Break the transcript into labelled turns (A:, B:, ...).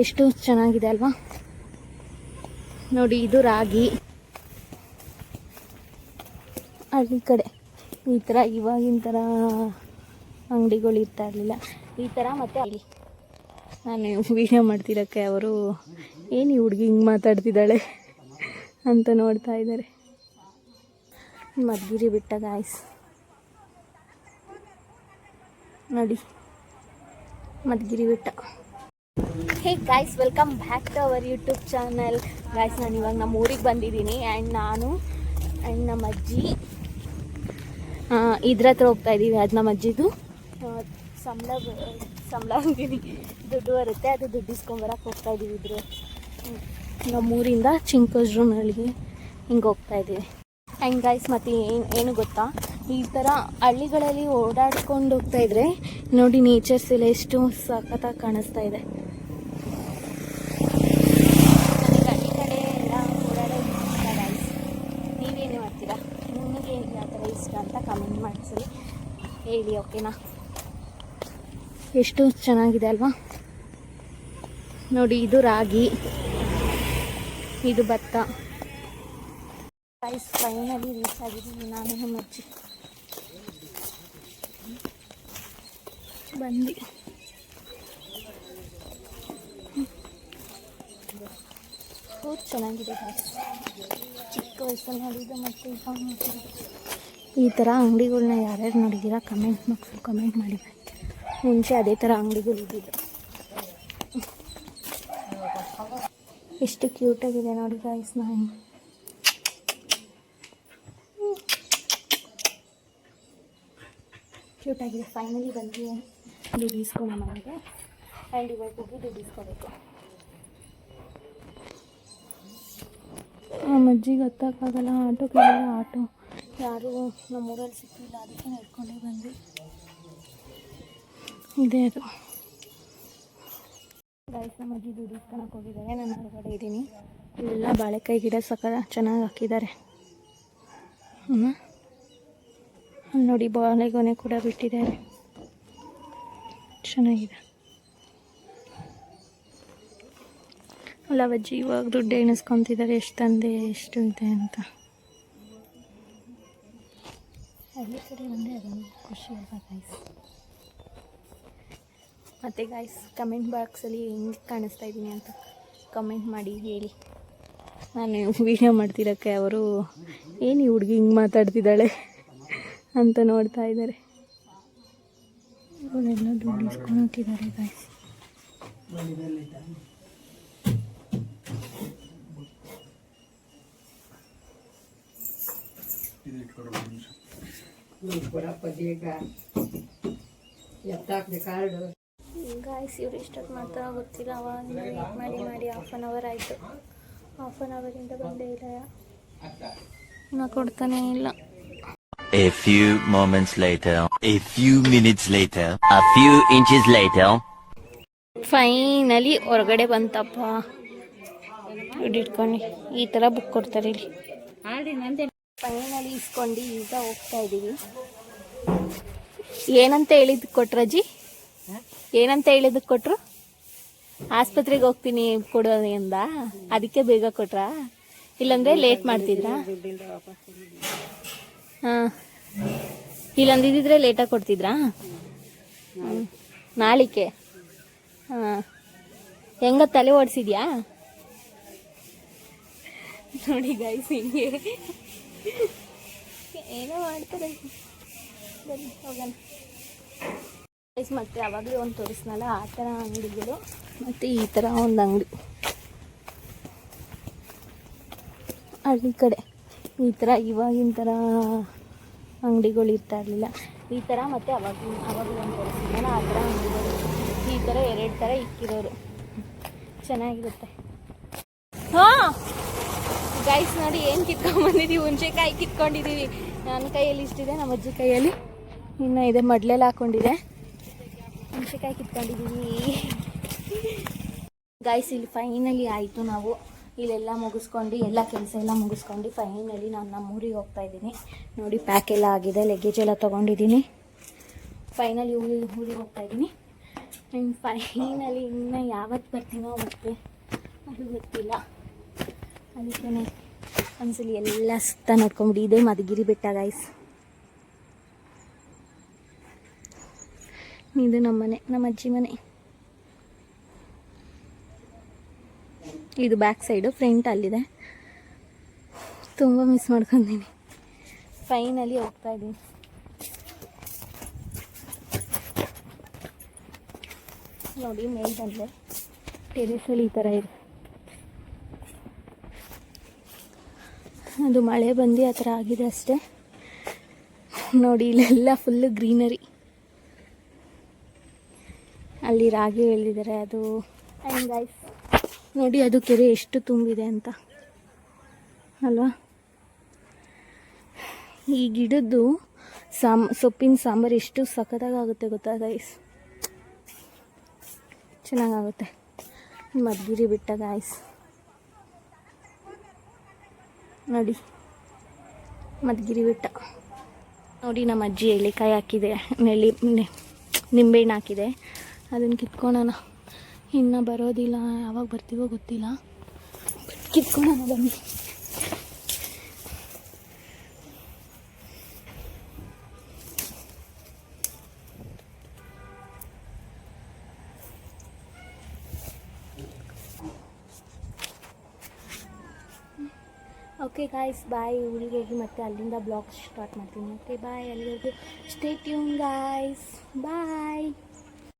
A: ಎಷ್ಟು ಚೆನ್ನಾಗಿದೆ ಅಲ್ವಾ ನೋಡಿ. ಇದು ರಾಗಿ. ಹಳ್ಳಿ ಕಡೆ ಈ ಥರ ಇವಾಗಿನ ಥರ ಅಂಗಡಿಗಳು ಇರ್ತಾ ಇರಲಿಲ್ಲ ಈ ಥರ. ಮತ್ತು ಅಲ್ಲಿ ನಾನು ವೀಡಿಯೋ ಮಾಡ್ತಿರೋಕ್ಕೆ ಅವರು ಏನು ಈ ಹುಡುಗಿ ಹಿಂಗೆ ಮಾತಾಡ್ತಿದ್ದಾಳೆ ಅಂತ ನೋಡ್ತಾ ಇದ್ದಾರೆ. ಮಧುಗಿರಿ ಬೆಟ್ಟ ಗಾಯ್ಸ್ ನೋಡಿ, ಮಧುಗಿರಿ ಬೆಟ್ಟ. Hey guys, welcome back to our YouTube channel. Guys, ನಾನು ಇವಾಗ ನಮ್ಮ ಊರಿಗೆ ಬಂದಿದ್ದೀನಿ ಆ್ಯಂಡ್ ನಾನು ಆ್ಯಂಡ್ ನಮ್ಮ ಅಜ್ಜಿ ಇದ್ರ ಹತ್ರ ಹೋಗ್ತಾ ಇದ್ದೀವಿ. ಅದು ನಮ್ಮ ಅಜ್ಜಿದು ಸಂಬಳ ಅಂತೀನಿ, ದುಡ್ಡು ಬರುತ್ತೆ, ಅದು ದುಡ್ಡು ಇಸ್ಕೊಂಬರಕ್ಕೆ ಹೋಗ್ತಾ ಇದ್ದೀವಿ. ಇದ್ರು ನಮ್ಮೂರಿಂದ ಚಿಂಕೋಜ್ರೂನಲ್ಲಿಗೆ ಹಿಂಗೆ ಹೋಗ್ತಾ ಇದ್ದೀವಿ. ಆ್ಯಂಡ್ ಗಾಯ್ಸ್, ಮತ್ತು ಏನು ಗೊತ್ತಾ, ಈ ಥರ ಹಳ್ಳಿಗಳಲ್ಲಿ ಓಡಾಡ್ಕೊಂಡು ಹೋಗ್ತಾ ಇದ್ರೆ ನೋಡಿ ನೇಚರ್ಸ್ ಎಲ್ಲ ಎಷ್ಟು ಸಖತ್ತಾಗಿ ಕಾಣಿಸ್ತಾ ಇದೆ. ಹಳ್ಳಿ ಕಡೆ ಎಲ್ಲ ಓಡಾಡೋದು ಇಷ್ಟ ಗಾಯ್ಸ್. ನೀವೇನು ಮಾಡ್ತೀರಾ? ನಿಮಗೆ ಯಾವ ಥರ ಇಷ್ಟ ಅಂತ ಕಮೆಂಟ್ ಮಾಡಿಸಿ ಹೇಳಿ, ಓಕೆನಾ? ಎಷ್ಟು ಚೆನ್ನಾಗಿದೆ ಅಲ್ವಾ ನೋಡಿ. ಇದು ರಾಗಿ, ಇದು ಭತ್ತ. ಗೈಸ್, ಫೈನಲಿ ರೀಚ್ ಆಗಿದ್ದೀವಿ ನಾನು ನಮ್ಮ ಅಜ್ಜಿ ಬಂದು. बहुत ಚೆನ್ನಾಗಿದೆ ಗೈಸ್. ಚಿಕ್ಕ ವಯಸ್ಸಲ್ಲಿ ನೋಡಿದ್ದು ಮತ್ತು ಇವಾಗ ನೋಡ್ತಿರೋದು. ಈ ಥರ ಅಂಗಡಿಗಳನ್ನ ಯಾರ್ಯಾರು ನೋಡಿದ್ದೀರಾ ಕಮೆಂಟ್ ಮಾಡಿ. ಮುಂಚೆ ಅದೇ ಥರ ಅಂಗಡಿಗಳು ಇದ್ದಿದ್ದು. ಎಷ್ಟು ಕ್ಯೂಟಾಗಿದೆ ನೋಡಿ ಗೈಸ್. ನಾನು ಕ್ಯೂಟಾಗಿದೆ. ಫೈನಲಿ ಬಂದು ದುಡ್ಡು ಇಸ್ಕೊಂಡು ಮನೆಗೆ. ಆ್ಯಂಡ್ ಇವಾಗ ಹೋಗಿ ದುಡ್ಡು ಇಸ್ಕೋಬೇಕು. ನಮ್ಮ ಅಜ್ಜಿಗೆ ಹತ್ತಕ್ಕಾಗಲ್ಲ, ಆಟೋ ಕೇಳಿದ್ರೆ ಆಟೋ ಯಾರೂ ನಮ್ಮೂರಲ್ಲಿ ಸಿಕ್ಕಿಲ್ಲ, ಅದಕ್ಕೆ ನಡ್ಕೊಂಡೇ ಬಂದ್ವಿ. ಇದೇ ಅದು ಗೈಸ್. ನಮ್ಮ ಅಜ್ಜಿ ದುಡ್ಡು ಇಸ್ಕೊಳಕ್ಕೆ ಹೋಗಿದ್ದಾರೆ, ನಾನು ಹೊರಗಡೆ ಇದ್ದೀನಿ. ಇವೆಲ್ಲ ಬಾಳೆಕಾಯಿ ಗಿಡ ಚೆನ್ನಾಗಿ ಹಾಕಿದ್ದಾರೆ. ನೋಡಿ, ಬಾಳೆಗೊನೆ ಕೂಡ ಬಿಟ್ಟಿದ್ದಾರೆ, ಚೆನ್ನಾಗಿದೆ ಅಲ್ಲ ಅಜ್ಜಿ. ಇವಾಗ ದುಡ್ಡು ಎಣಿಸ್ಕೊತಿದ್ದಾರೆ, ಎಷ್ಟು ತಂದೆ ಎಷ್ಟು ಇದೆ ಅಂತ. ಹಳ್ಳಿ ಕಡೆ ಬಂದರೆ ಅದೊಂದು ಖುಷಿ ಅಲ್ವಾ ಗೈಸ್. ಮತ್ತು ಗೈಸ್, ಕಮೆಂಟ್ ಬಾಕ್ಸಲ್ಲಿ ಹೆಂಗೆ ಕಾಣಿಸ್ತಾ ಇದ್ದೀನಿ ಅಂತ ಕಮೆಂಟ್ ಮಾಡಿ ಹೇಳಿ. ನಾನು ವೀಡಿಯೋ ಮಾಡ್ತಿರೋಕ್ಕೆ ಅವರು ಏನು ಈ ಹುಡುಗಿ ಹಿಂಗೆ ಮಾತಾಡ್ತಿದ್ದಾಳೆ ಅಂತ ನೋಡ್ತಾ ಇದ್ದಾರೆ. ಅವರೆಲ್ಲ ದುಡ್ಡು ಇಸ್ಕೊಂಡು ಹೋಗಿದ್ದಾರೆ ಗೈಸ್. ಗಾಯ್ಸ್, ಇವ್ರು ಎಷ್ಟೊತ್ತು ಮಾಡ್ತಾರೋ ಗೊತ್ತಿಲ್ಲ. ಅವಾಗ ವೇಟ್ ಮಾಡಿ ಹಾಫ್ ಆನ್ ಅವರ್ ಆಯಿತು. ಹಾಫ್ ಆನ್ ಅವರಿಂದ ಬಂದೇ ಇಲ್ಲ, ನಾ ಕೊಡ್ತಾನೇ ಇಲ್ಲ.
B: A few moments later, a few minutes later, a few inches later.
A: Finally ಹೊರಗಡೆ ಬಂತಪ್ಪ. ದುಡ್ಡು ಇಟ್ಕೊಂಡು ಈ ಥರ ಬುಕ್ ಕೊಡ್ತಾರೆ ಇಲ್ಲಿ. ಫೈನಲಿ ಇಸ್ಕೊಂಡು ಈಗ ಹೋಗ್ತಾ ಇದ್ದೀವಿ. ಏನಂತ ಹೇಳಿದ್ದು ಕೊಟ್ರಜ್ಜಿ? ಏನಂತ ಹೇಳಿದ್ದಕ್ಕೆ ಕೊಟ್ಟರು? ಆಸ್ಪತ್ರೆಗೆ ಹೋಗ್ತೀನಿ ಕೊಡೋದ್ರಿಂದ ಅದಕ್ಕೆ ಬೇಗ ಕೊಟ್ರಾ? ಇಲ್ಲಾಂದರೆ ಲೇಟ್ ಮಾಡ್ತಿದ್ರಾ? ಹಾಂ, ಇಲ್ಲಂದಿದ್ದರೆ ಲೇಟಾಗಿ ಕೊಡ್ತಿದ್ರಾ? ನಾಳಿಕೆ. ಹಾಂ, ಹೆಂಗ ತಲೆ ಓಡಿಸಿದ್ಯಾ ನೋಡಿ ಗೈಸ್. ಹಿಂಗೆ ಏನೋ ಮಾಡ್ತಾರೆ. ಬನ್ನಿ ಹೋಗೋಣ ಗೈಸ್. ಮತ್ತೆ ಅವಾಗಲೇ ಒಂದು ತೋರಿಸ್ನಲ್ಲ, ಆ ಥರ ಅಂಗಡಿಗಳು ಮತ್ತು ಈ ಥರ ಒಂದು ಅಂಗಡಿ. ಹಳ್ಳಿ ಕಡೆ ಈ ಥರ ಇವಾಗಿನ ಥರ ಅಂಗಡಿಗಳು ಇರ್ತಾ ಇರಲಿಲ್ಲ ಈ ಥರ. ಮತ್ತು ಅವಾಗಲೂ ಒಂದು ತೋರಿಸ್ನಲ್ಲ, ಆ ಥರ ಅಂಗಡಿಗಳು ಈ ಥರ 2 ಥರ ಇಕ್ಕಿರೋರು ಚೆನ್ನಾಗಿರುತ್ತೆ. ಹಾಂ ಗೈಸ್, ನೋಡಿ ಏನು ಕಿತ್ಕೊಂಡ್ಬಂದಿದ್ದೀವಿ. ಹುಣಸೆಕಾಯಿ ಕಿತ್ಕೊಂಡಿದ್ದೀವಿ. ನನ್ನ ಕೈಯಲ್ಲಿ ಇಷ್ಟಿದೆ, ನಮ್ಮ ಅಜ್ಜಿ ಕೈಯಲ್ಲಿ ಇನ್ನೂ ಇದೆ, ಮಡ್ಲೆಲ್ಲ ಹಾಕ್ಕೊಂಡಿದೆ. ಹುಣಸೆಕಾಯಿ ಕಿತ್ಕೊಂಡಿದ್ದೀವಿ ಗೈಸ್. ಇಲ್ಲಿ ಫೈನಲಿ ಆಯಿತು. ನಾವು ಇಲ್ಲೆಲ್ಲ ಮುಗಿಸ್ಕೊಂಡು ಎಲ್ಲ ಕೆಲಸ ಎಲ್ಲ ಮುಗಿಸ್ಕೊಂಡು ಫೈನಲಿ ನಾನು ನಮ್ಮ ಊರಿಗೆ ಹೋಗ್ತಾ ಇದ್ದೀನಿ. ನೋಡಿ, ಪ್ಯಾಕ್ ಎಲ್ಲ ಆಗಿದೆ, ಲಗೇಜ್ ಎಲ್ಲ ತೊಗೊಂಡಿದ್ದೀನಿ. ಫೈನಲಿ ಊರಿಗೆ ಹೋಗ್ತಾ ಇದ್ದೀನಿ. ಆ್ಯಂಡ್ ಫೈನಲಿ ಇನ್ನು ಯಾವತ್ತು ಬರ್ತೀನೋ ಮತ್ತೆ ಅದು ಗೊತ್ತಿಲ್ಲ. ಅದಕ್ಕೆ ಒಂದ್ಸಲಿ ಎಲ್ಲ ಸುತ್ತ ನೋಡ್ಕೊಂಬಿಡಿ. ಇದೇ ಮಧುಗಿರಿ ಬೆಟ್ಟ ಗೈಸ್. ಇದು ನಮ್ಮ ಮನೆ, ನಮ್ಮ ಅಜ್ಜಿ ಮನೆ. ಇದು ಬ್ಯಾಕ್ ಸೈಡು, ಫ್ರಂಟ್ ಅಲ್ಲಿದೆ. ತುಂಬ ಮಿಸ್ ಮಾಡ್ಕೊಂಡಿದ್ದೀನಿ. ಫೈನಲಿ ಹೋಗ್ತಾ ಇದ್ದೀನಿ. ನೋಡಿ ಮೇಲ್ ಬಂದರೆ ಟೆರೇಸಲ್ಲಿ ಈ ಥರ ಇದೆ. ಅದು ಮಳೆ ಬಂದು ಆ ಥರ ಆಗಿದೆ ಅಷ್ಟೇ. ನೋಡಿ ಇಲ್ಲೆಲ್ಲ ಫುಲ್ಲು ಗ್ರೀನರಿ. ಅಲ್ಲಿ ರಾಗಿ ಬೆಳೆದಿದ್ದಾರೆ ಅದು. ಆ್ಯಂಡ್ ಗೈಸ್ ನೋಡಿ ಅದು ಕೆರೆ ಎಷ್ಟು ತುಂಬಿದೆ ಅಂತ ಅಲ್ವಾ. ಈ ಗಿಡದ್ದು ಸೊಪ್ಪಿನ ಸಾಂಬಾರು ಎಷ್ಟು ಸಖತ್ತಾಗುತ್ತೆ ಗೊತ್ತಾ ಗೈಸ್. ಚೆನ್ನಾಗಾಗುತ್ತೆ. ಮಧುಗಿರಿ ಬೆಟ್ಟ ಗೈಸ್. ನೋಡಿ ಮಧುಗಿರಿ ಬೆಟ್ಟ. ನೋಡಿ ನಮ್ಮ ಅಜ್ಜಿ ಎಳ್ಳಿಕಾಯಿ ಹಾಕಿದೆ, ನಿಂಬೆಹಣ್ಣು ಹಾಕಿದೆ. ಅದನ್ನು ಕಿತ್ಕೊಳ್ಳೋಣ. ಇನ್ನು ಬರೋದಿಲ್ಲ, ಯಾವಾಗ ಬರ್ತೀವೋ ಗೊತ್ತಿಲ್ಲ. ಕಿತ್ಕೊಳ್ಳೋಣ ಬನ್ನಿ. Okay guys, bye. ಊರಿಗೆ ಹೋಗಿ ಮತ್ತೆ ಅಲ್ಲಿಂದ ಬ್ಲಾಗ್ ಸ್ಟಾರ್ಟ್ ಮಾಡ್ತೀನಿ. Okay bye. ಅಲ್ಲಿವರೆಗೂ ಸ್ಟೇ ಟ್ಯೂನ್ ಗಾಯ್ಸ್. ಬಾಯ್.